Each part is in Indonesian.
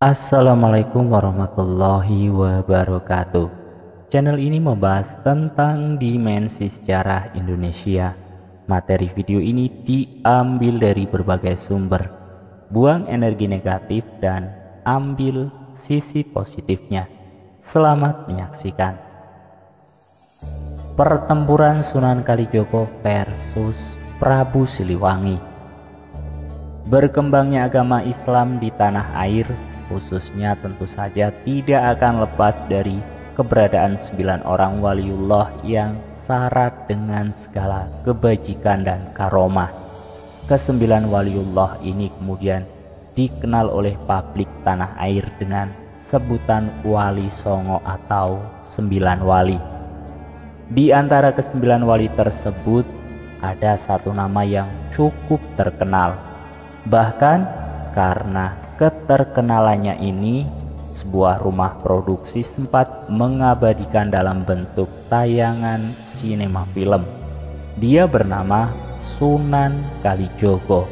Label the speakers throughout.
Speaker 1: Assalamualaikum warahmatullahi wabarakatuh. Channel ini membahas tentang dimensi sejarah Indonesia. Materi video ini diambil dari berbagai sumber. Buang energi negatif dan ambil sisi positifnya. Selamat menyaksikan. Pertempuran Sunan Kalijogo versus Prabu Siliwangi. Berkembangnya agama Islam di tanah air khususnya tentu saja tidak akan lepas dari keberadaan 9 orang waliullah yang syarat dengan segala kebajikan dan karomah. Kesembilan waliullah ini kemudian dikenal oleh publik tanah air dengan sebutan Wali Songo atau 9 wali. Di antara ke-9 wali tersebut ada satu nama yang cukup terkenal. Bahkan karena keterkenalannya ini, sebuah rumah produksi sempat mengabadikan dalam bentuk tayangan sinema film. Dia bernama Sunan Kalijogo.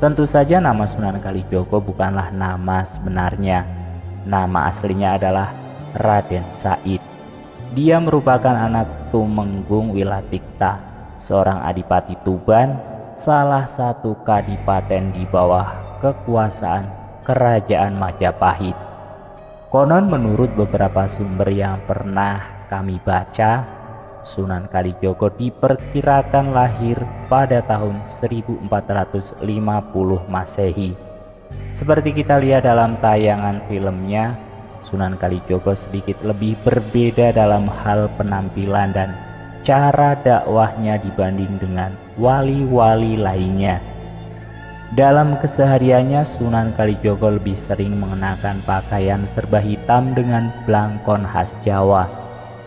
Speaker 1: Tentu saja nama Sunan Kalijogo bukanlah nama sebenarnya. Nama aslinya adalah Raden Said. Dia merupakan anak Tumenggung Wilatikta, seorang adipati Tuban, salah satu kadipaten di bawah kekuasaan Kerajaan Majapahit. Konon menurut beberapa sumber yang pernah kami baca, Sunan Kalijogo diperkirakan lahir pada tahun 1450 Masehi. Seperti kita lihat dalam tayangan filmnya, Sunan Kalijogo sedikit lebih berbeda dalam hal penampilan dan cara dakwahnya dibanding dengan wali-wali lainnya. Dalam kesehariannya, Sunan Kalijogo lebih sering mengenakan pakaian serba hitam dengan blangkon khas Jawa.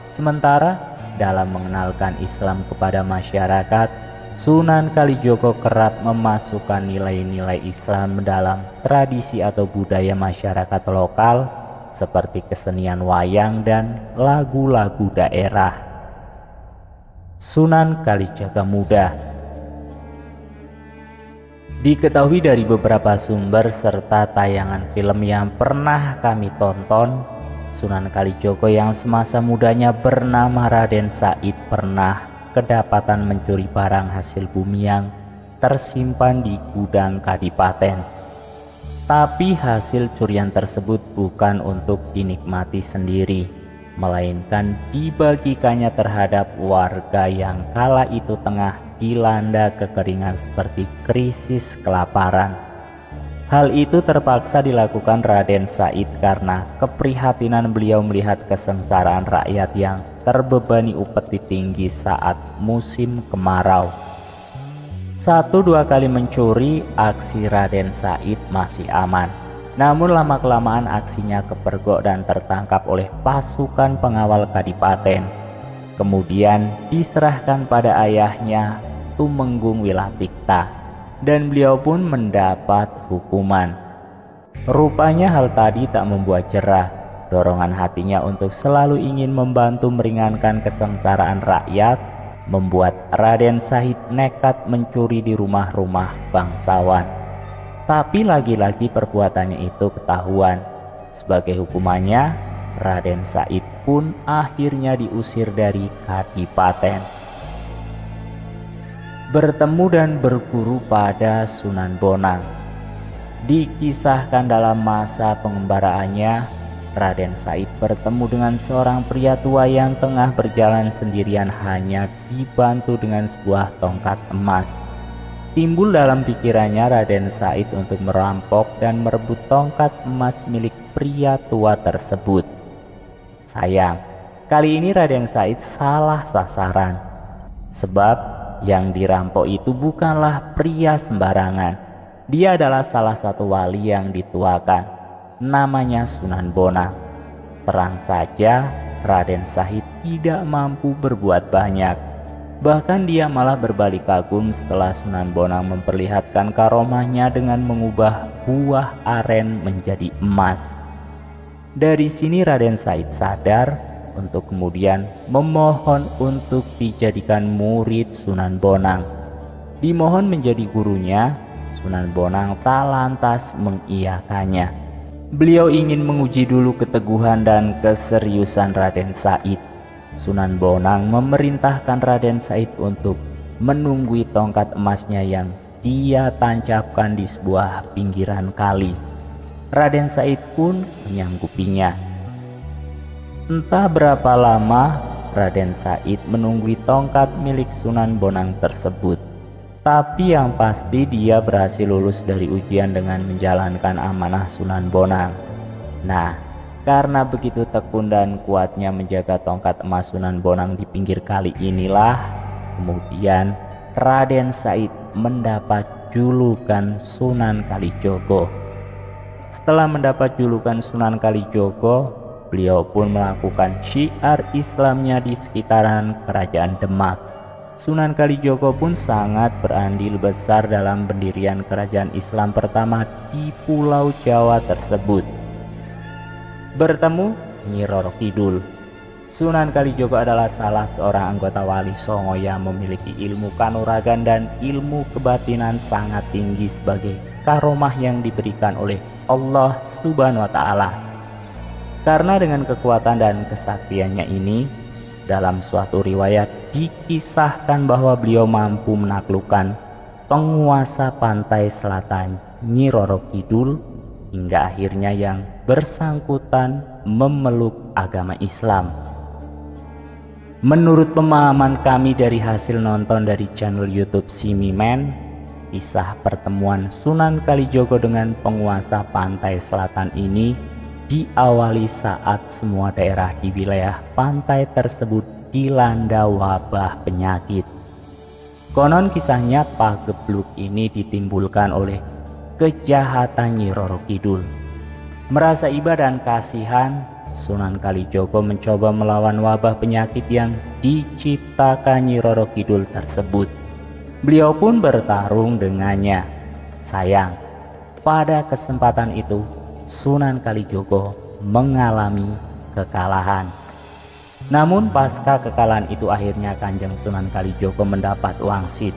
Speaker 1: Sementara dalam mengenalkan Islam kepada masyarakat, Sunan Kalijogo kerap memasukkan nilai-nilai Islam dalam tradisi atau budaya masyarakat lokal seperti kesenian wayang dan lagu-lagu daerah. Sunan Kalijaga Muda. Diketahui dari beberapa sumber serta tayangan film yang pernah kami tonton, Sunan Kalijogo yang semasa mudanya bernama Raden Said pernah kedapatan mencuri barang hasil bumi yang tersimpan di gudang kadipaten. Tapi hasil curian tersebut bukan untuk dinikmati sendiri, melainkan dibagikannya terhadap warga yang kala itu tengah dilanda kekeringan seperti krisis kelaparan. Hal itu terpaksa dilakukan Raden Said karena keprihatinan beliau melihat kesengsaraan rakyat yang terbebani upeti tinggi saat musim kemarau. 1-2 kali mencuri, aksi Raden Said masih aman. Namun lama-kelamaan aksinya kepergok dan tertangkap oleh pasukan pengawal kadipaten. Kemudian diserahkan pada ayahnya Tumenggung Wilatikta, dan beliau pun mendapat hukuman. Rupanya hal tadi tak membuat jerah. Dorongan hatinya untuk selalu ingin membantu meringankan kesengsaraan rakyat membuat Raden Said nekat mencuri di rumah-rumah bangsawan. Tapi lagi-lagi perbuatannya itu ketahuan. Sebagai hukumannya, Raden Said pun akhirnya diusir dari kadipaten. Bertemu dan berguru pada Sunan Bonang. Dikisahkan dalam masa pengembaraannya, Raden Said bertemu dengan seorang pria tua yang tengah berjalan sendirian hanya dibantu dengan sebuah tongkat emas. Timbul dalam pikirannya Raden Said untuk merampok dan merebut tongkat emas milik pria tua tersebut. Sayang, kali ini Raden Said salah sasaran. Sebab yang dirampok itu bukanlah pria sembarangan. Dia adalah salah satu wali yang dituakan. Namanya Sunan Bonang. Terang saja Raden Said tidak mampu berbuat banyak. Bahkan dia malah berbalik kagum setelah Sunan Bonang memperlihatkan karomahnya dengan mengubah buah aren menjadi emas. Dari sini Raden Said sadar untuk kemudian memohon untuk dijadikan murid Sunan Bonang. Dimohon menjadi gurunya, Sunan Bonang tak lantas mengiyakannya. Beliau ingin menguji dulu keteguhan dan keseriusan Raden Said. Sunan Bonang memerintahkan Raden Said untuk menunggui tongkat emasnya yang dia tancapkan di sebuah pinggiran kali. Raden Said pun menyanggupinya. Entah berapa lama Raden Said menunggui tongkat milik Sunan Bonang tersebut. Tapi yang pasti dia berhasil lulus dari ujian dengan menjalankan amanah Sunan Bonang. Nah, karena begitu tekun dan kuatnya menjaga tongkat emas Sunan Bonang di pinggir kali inilah, kemudian Raden Said mendapat julukan Sunan Kalijogo. Setelah mendapat julukan Sunan Kalijogo, beliau pun melakukan syiar Islamnya di sekitaran kerajaan Demak. Sunan Kalijogo pun sangat berandil besar dalam pendirian kerajaan Islam pertama di Pulau Jawa tersebut. Bertemu Nyi Roro Kidul. Sunan Kalijogo adalah salah seorang anggota Wali Songo yang memiliki ilmu kanuragan dan ilmu kebatinan sangat tinggi sebagai karomah yang diberikan oleh Allah Subhanahu wa Ta'ala. Karena dengan kekuatan dan kesaktiannya ini, dalam suatu riwayat dikisahkan bahwa beliau mampu menaklukkan penguasa pantai selatan Nyi Roro Kidul hingga akhirnya yang bersangkutan memeluk agama Islam. Menurut pemahaman kami dari hasil nonton dari channel YouTube Simimen, kisah pertemuan Sunan Kalijogo dengan penguasa pantai selatan ini diawali saat semua daerah di wilayah pantai tersebut dilanda wabah penyakit. Konon kisahnya pagebluk ini ditimbulkan oleh kejahatan Nyi Roro Kidul. Merasa iba dan kasihan, Sunan Kalijogo mencoba melawan wabah penyakit yang diciptakan Nyi Roro Kidul tersebut. Beliau pun bertarung dengannya. Sayang, pada kesempatan itu Sunan Kalijogo mengalami kekalahan. Namun pasca kekalahan itu akhirnya Kanjeng Sunan Kalijogo mendapat wangsit.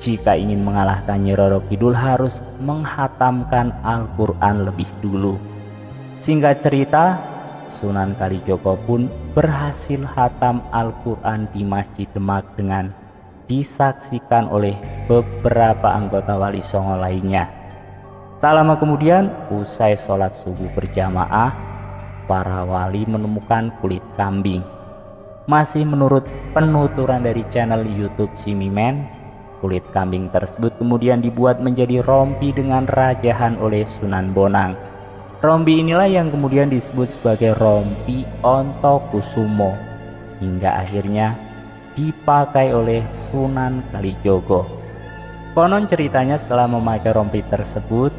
Speaker 1: Jika ingin mengalahkan Nyi Roro Kidul harus menghatamkan Al-Quran lebih dulu. Singkat cerita, Sunan Kalijogo pun berhasil hatam Al-Quran di Masjid Demak dengan disaksikan oleh beberapa anggota Wali Songo lainnya. Tak lama kemudian, usai sholat subuh berjamaah, para wali menemukan kulit kambing. Masih menurut penuturan dari channel YouTube Simimen, kulit kambing tersebut kemudian dibuat menjadi rompi dengan rajahan oleh Sunan Bonang. Rompi inilah yang kemudian disebut sebagai rompi Ontokusumo, hingga akhirnya dipakai oleh Sunan Kalijogo. Konon ceritanya setelah memakai rompi tersebut,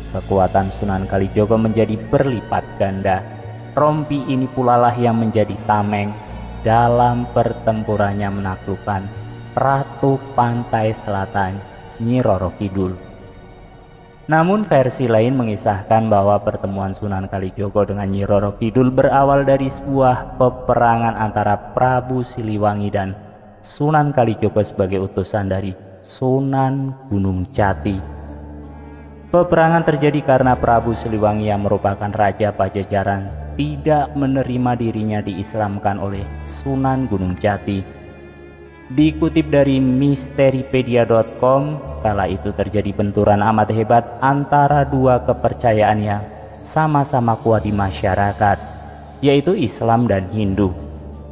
Speaker 1: kekuatan Sunan Kalijogo menjadi berlipat ganda. Rompi ini pula lah yang menjadi tameng dalam pertempurannya menaklukkan Ratu Pantai Selatan Nyi Roro Kidul. Namun versi lain mengisahkan bahwa pertemuan Sunan Kalijogo dengan Nyi Roro Kidul berawal dari sebuah peperangan antara Prabu Siliwangi dan Sunan Kalijogo sebagai utusan dari Sunan Gunung Jati. Peperangan terjadi karena Prabu Siliwangi yang merupakan Raja Pajajaran tidak menerima dirinya diislamkan oleh Sunan Gunung Jati. Dikutip dari Misteripedia.com, kala itu terjadi benturan amat hebat antara dua kepercayaan yang sama-sama kuat di masyarakat, yaitu Islam dan Hindu.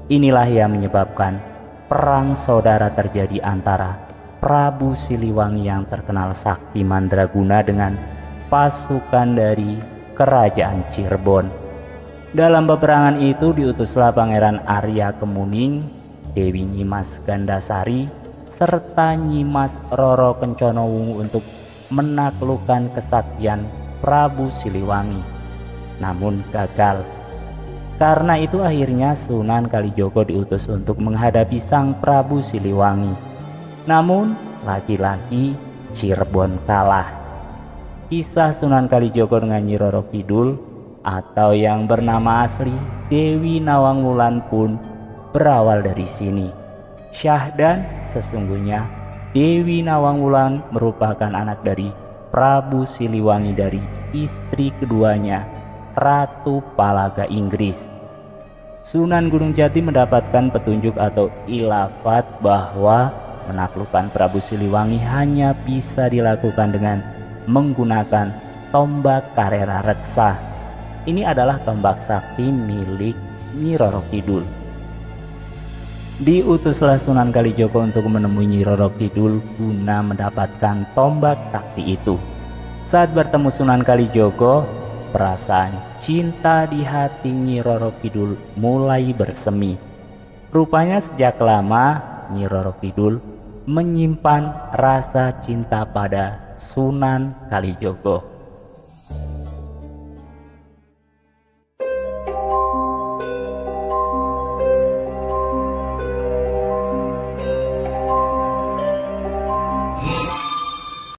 Speaker 1: Inilah yang menyebabkan perang saudara terjadi antara Prabu Siliwangi yang terkenal sakti mandraguna dengan pasukan dari kerajaan Cirebon. Dalam peperangan itu diutuslah Pangeran Arya Kemuning, Dewi Nyimas Gandasari, serta Nyimas Roro Kencono untuk menaklukkan kesaktian Prabu Siliwangi. Namun gagal. Karena itu akhirnya Sunan Kalijogo diutus untuk menghadapi sang Prabu Siliwangi. Namun lagi-lagi Cirebon kalah. Kisah Sunan Kalijogo dengan Nyi Roro Kidul atau yang bernama asli Dewi Nawang Wulan pun berawal dari sini. Syahdan sesungguhnya Dewi Nawang Wulan merupakan anak dari Prabu Siliwangi dari istri keduanya, Ratu Palaga Inggris. Sunan Gunung Jati mendapatkan petunjuk atau ilafat bahwa menaklukkan Prabu Siliwangi hanya bisa dilakukan dengan menggunakan tombak Karera Reksa. Ini adalah tombak sakti milik Nyi Roro Kidul. Diutuslah Sunan Kalijogo untuk menemui Nyi Roro Kidul guna mendapatkan tombak sakti itu. Saat bertemu Sunan Kalijogo, perasaan cinta di hati Nyi Roro Kidul mulai bersemi. Rupanya sejak lama Nyi Roro Kidul menyimpan rasa cinta pada Sunan Kalijogo.